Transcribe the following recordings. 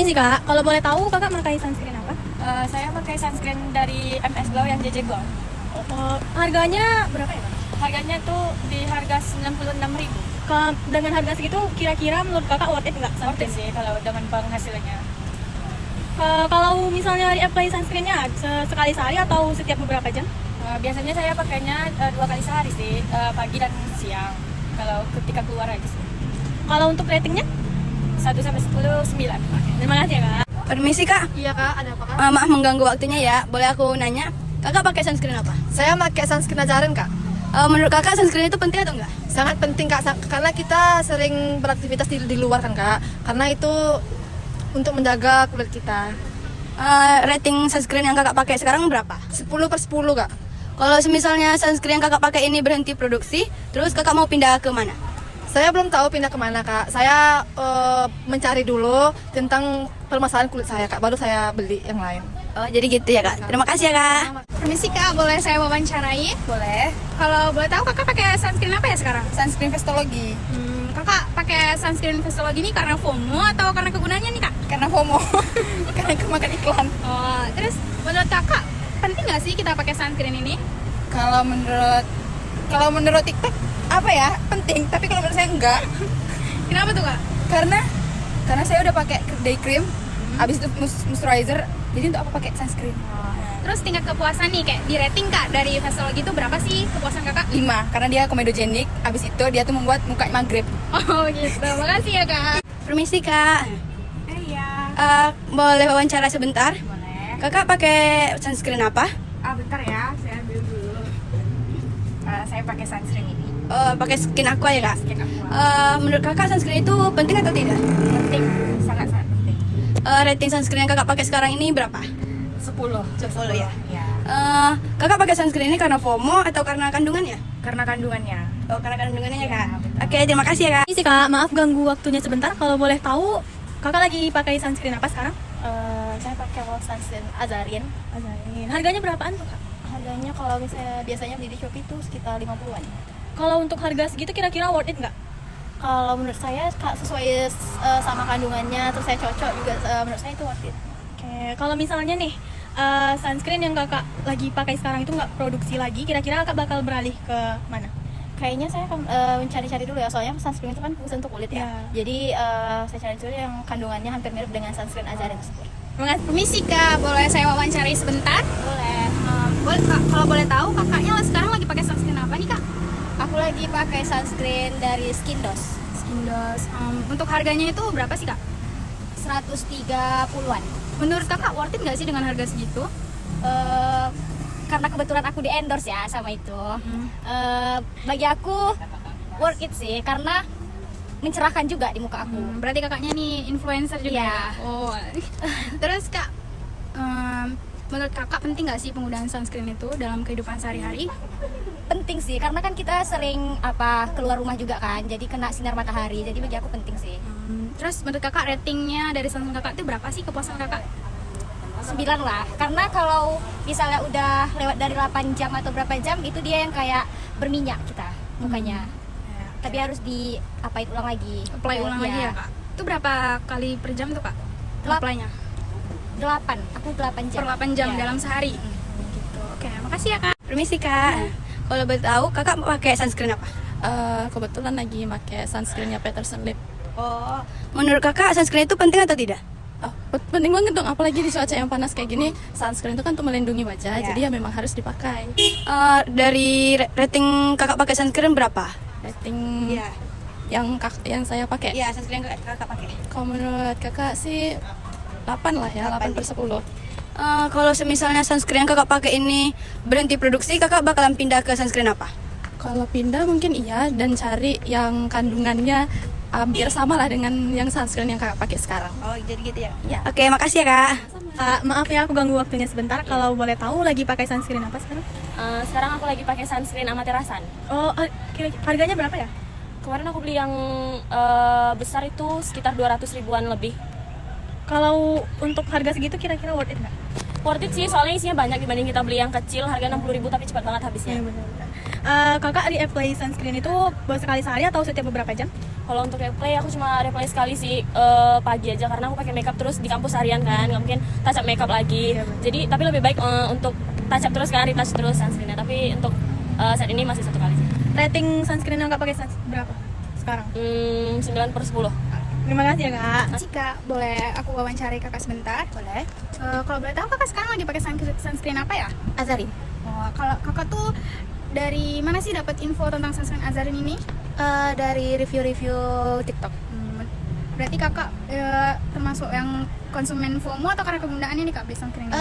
Ini sih kak, kalau boleh tahu kakak pakai sunscreen apa? Saya pakai sunscreen dari MS Glow yang JJ Glow. Harganya berapa ya kak? Harganya tuh di harga 96.000. Dengan harga segitu kira-kira menurut kakak worth it nggak Worth it sunscreen? sih kalau dengan penghasilannya. Kalau misalnya re-apply sunscreennya sekali sehari atau setiap beberapa jam? Biasanya saya pakainya 2 kali sehari sih, pagi dan siang. Kalau ketika keluar aja sih. Kalau untuk ratingnya? 1 sampai 10, 9. Terima kasih ya kak. Permisi kak. Iya kak, ada apa kak? Maaf mengganggu waktunya ya. Boleh aku nanya, kakak pakai sunscreen apa? Saya pakai sunscreen Ajaran kak. Menurut kakak sunscreen itu penting atau enggak? Sangat penting kak, karena kita sering beraktivitas di luar kan kak. Karena itu untuk menjaga kulit kita. Rating sunscreen yang kakak pakai sekarang berapa? 10/10 kak. Kalau misalnya sunscreen yang kakak pakai ini berhenti produksi, terus kakak mau pindah ke mana? Saya belum tahu pindah kemana kak. Saya mencari dulu tentang permasalahan kulit saya kak. Baru saya beli yang lain. Oh jadi gitu ya kak. Terima kasih ya kak. Permisi kak, boleh saya wawancarai? Boleh. Kalau boleh tahu kakak pakai sunscreen apa ya sekarang? Sunscreen Vestologi. Kakak pakai sunscreen Vestologi ini karena FOMO atau karena kegunaannya nih kak? Karena FOMO. Karena kemakan iklan. Oh, terus menurut kakak penting nggak sih kita pakai sunscreen ini? Kalau menurut TikTok apa ya? Penting, tapi kalau menurut saya enggak. Kenapa tuh kak? Karena saya udah pakai day cream, habis itu moisturizer, jadi untuk apa pakai sunscreen? Terus tingkat kepuasan nih, kayak di rating kak dari Vestologi itu berapa sih kepuasan kakak? 5, karena dia komedogenik, habis itu dia tuh membuat muka maghrib. Oh gitu, makasih ya kak. Permisi kak. Iya. Boleh wawancara sebentar? Boleh. Kakak pakai sunscreen apa? Bentar ya, saya ambil dulu. Saya pakai sunscreen ini. Pakai Skin Aqua ya kak? Skin Aqua. Menurut kakak sunscreen itu penting atau tidak? Penting, sangat-sangat penting. Rating sunscreen yang kakak pakai sekarang ini berapa? 10 ya? Ya. Kakak pakai sunscreen ini karena FOMO atau karena kandungannya? Karena kandungannya. Oh, karena kandungannya ya kak? betul. Oke, terima kasih ya kak. Ini sih kak, maaf ganggu waktunya sebentar. Kalau boleh tahu, kakak lagi pakai sunscreen apa sekarang? Saya pakai sunscreen Azarin. Harganya berapaan tuh kak? Harganya kalau misalnya biasanya beli di Shopee itu sekitar 50-an. Kalau untuk harga segitu kira-kira worth it nggak? Kalau menurut saya sesuai sama kandungannya, terus saya cocok juga, menurut saya itu worth it. Oke, kalau misalnya nih sunscreen yang kakak lagi pakai sekarang itu nggak produksi lagi, kira-kira kakak bakal beralih ke mana? Kayaknya saya akan mencari-cari dulu ya, soalnya sunscreen itu kan khusus untuk kulit ya. Iya. Jadi saya cari dulu yang kandungannya hampir mirip dengan sunscreen Azarin tersebut. Permisi kak, boleh saya wawancarai sebentar? Boleh. Kalau boleh tahu kakaknya sekarang lagi pakai sunscreen apa nih kak? Aku lagi pakai sunscreen dari Skindos. Skindos. Untuk harganya itu berapa sih kak? 130-an. Menurut kakak worth it nggak sih dengan harga segitu? Karena kebetulan aku di endorse ya sama itu. Bagi aku worth it sih, karena mencerahkan juga di muka aku. Berarti kakaknya nih influencer juga Iya. ya? Oh. Terus kak, menurut kakak penting nggak sih penggunaan sunscreen itu dalam kehidupan sehari-hari? Penting sih, karena kan kita sering keluar rumah juga kan, jadi kena sinar matahari. Jadi bagi aku penting sih. Terus menurut kakak ratingnya dari sunscreen kakak itu berapa sih kepuasan kakak? 9 lah, karena kalau misalnya udah lewat dari 8 jam atau berapa jam, itu dia yang kayak berminyak kita mukanya. Tapi harus ulang lagi. Apply ulang Iya. lagi ya kak? Itu berapa kali per jam tuh kak? Delap- Apply-nya? 8, aku 8 jam. Per 8 jam Iya. dalam sehari? Gitu. Oke, makasih ya kak. Permisi kak. Kalau boleh tahu, kakak pakai sunscreen apa? Kebetulan lagi pakai sunscreennya Peterson Lip. Oh, menurut kakak sunscreen itu penting atau tidak? Penting banget dong, apalagi di cuaca yang panas kayak gini. Sunscreen itu kan untuk melindungi wajah, jadi ya memang harus dipakai. Dari rating kakak pakai sunscreen berapa? Rating yang saya pakai. Iya, sunscreen yang kakak pakai. Kalau menurut kakak sih 8 lah ya, 8/10. Kalau misalnya sunscreen yang kakak pakai ini berhenti produksi, kakak bakalan pindah ke sunscreen apa? Kalau pindah mungkin iya, dan cari yang kandungannya hampir sama lah dengan yang sunscreen yang kakak pakai sekarang. Oh, jadi gitu ya? Ya. Oke, makasih ya kak. Maaf ya aku ganggu waktunya sebentar. Kalau boleh tahu lagi pakai sunscreen apa sekarang? Sekarang aku lagi pakai sunscreen Amaterasan. Oh, harganya berapa ya? Kemarin aku beli yang besar itu sekitar 200 ribuan lebih. Kalau untuk harga segitu kira-kira worth it nggak? Worth it sih, soalnya isinya banyak dibanding kita beli yang kecil harga 60 ribu tapi cepat banget habisnya. Iya benar. Kakak di apply sunscreen itu sekali sehari atau setiap beberapa jam? Kalau untuk replay aku cuma replay sekali sih, pagi aja karena aku pakai makeup terus di kampus harian kan, nggak mungkin touch up makeup lagi. Jadi tapi lebih baik untuk touch up terus kan, retouch terus sunscreennya. Tapi untuk saat ini masih 1 kali sih. Rating sunscreen yang Kak pakai berapa sekarang? 9/10. Terima kasih ya Kak. Kak, boleh aku wawancari kakak sebentar? Boleh. Kalau boleh tahu kakak sekarang lagi pakai sunscreen apa ya? Azarin. Oh, kalau kakak tuh dari mana sih dapat info tentang sunscreen Azarin ini? Dari review-review TikTok. Berarti kakak termasuk yang konsumen FOMO atau karena kegunaannya nih kak beli sunscreen ini?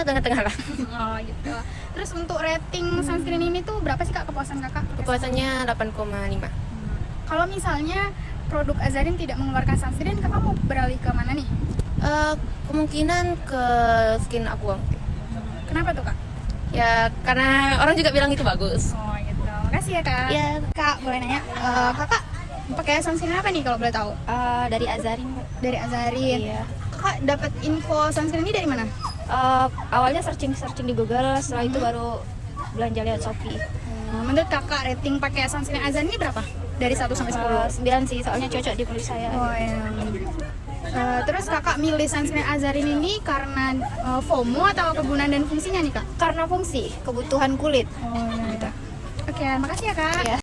Tengah-tengah lah. Oh gitu. Terus untuk rating sunscreen ini tuh berapa sih kak kepuasan kakak? Kepuasannya 8,5. Kalau misalnya produk Azarin tidak mengeluarkan sunscreen, kakak mau beralih ke mana nih? Kemungkinan ke Skin Aqua. Kenapa tuh kak? Ya karena orang juga bilang itu bagus. Oh gitu. Makasih ya kak. Ya. Kak boleh nanya, kakak pakai sunscreen apa nih kalau boleh tahu? Dari Azarin. Dari Azarin. Iya. Kakak dapat info sunscreen ini dari mana? Awalnya searching di Google, setelah itu baru belanja lewat Shopee. Menurut kakak rating pakai sunscreen Azarin ini berapa? Dari 1 sampai 10? 9 sih, soalnya cocok di kulit saya. Oh iya. Terus kakak milih sunscreen Azarin ini karena FOMO atau kegunaan dan fungsinya nih kak? Karena fungsi, kebutuhan kulit. Oh iya. Oke, makasih ya kak. Ya.